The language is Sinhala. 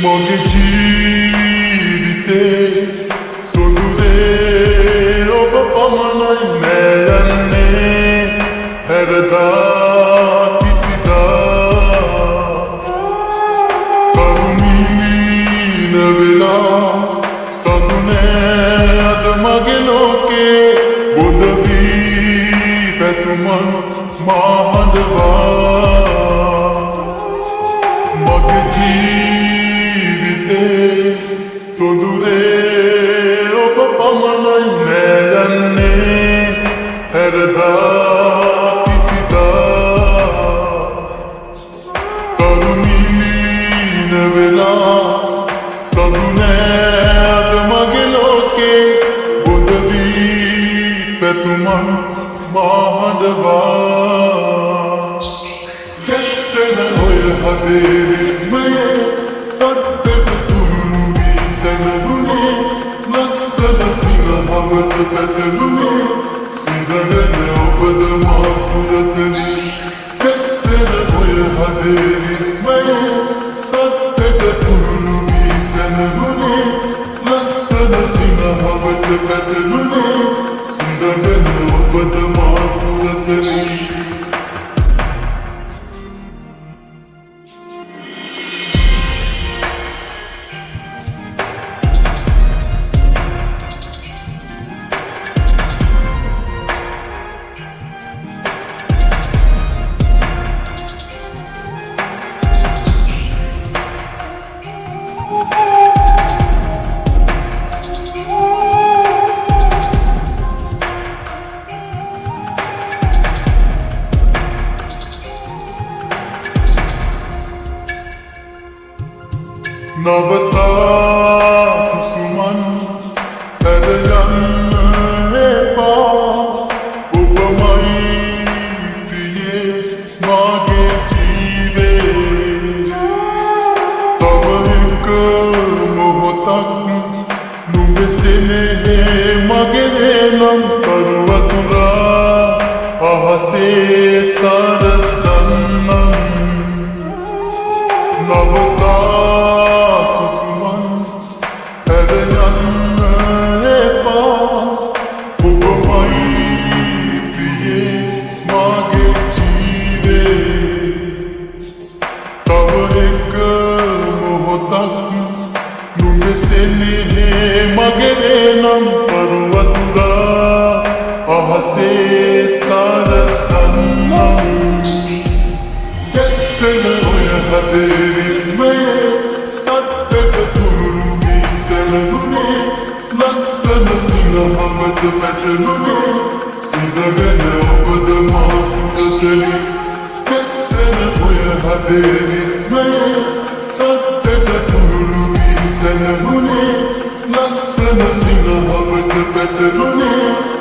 මගේ ජීවිතේ සොඳුරේ ඔබ පමණයි නෑ යන්නේ හැරදා කිසිදා කරුණීන වෙලා සතුනෑ අද මගේ ලෝකේ බුද වී පැතුමන් මා හඬවා මගේ ජීවිතේ සොඳුරේ ඔබ පමණයි නෑ යන්නේ හැරදා කිසිදා තරුණීන වෙලා සතුනෑ අද මගේ ලෝකේ බුද වී පැතුමන් මා හඬවා ගැස්සෙන ඔය හදේ රිද්මයේ සද්දට තුරුණු වී සැනගුණේ ලස්සන සිනහවට පැටළුණේ සිදගෙන ඔබද මා සුරතනේ ගැස්සෙන ඔය හදේ රිද්මයේ සද්දට තුරුණු වී සැනගුණේ ලස්සන සිනහවට පැටළුණේ සිදගෙන ඔබද මා සුරතනේ නවතා සුසුමන් පැරයන්න එපා ඔබමයි ප්‍රියේ මාගේ ජීවේ තව එක මොහොතක් නුඹසෙනේ මගේ නම් පර්වතුරා අහසේ සරසන්නම් නවතා සුසුමන් පැරයන්න එපා ඔබමයි ප්‍රියේ මාගේ ජීවේ තව එක මොහොතක් නුඹසෙනේ මගේ නම් පර්වතුරා අහසේ සරසන්නම් ගැස්සෙන ඔය හදේ රිද්මයේ සද්දට තුරුණු වී සැනගුණේ ලස්සන සිනහවට පැටළුණේ සිදගෙන ඔබද මා සුරතනේ ගැස්සෙන ඔය හදේ රිද්මයේ සද්දට තුරුණු වී සැනගුණේ ලස්සන සිනහවට පැටළුණේ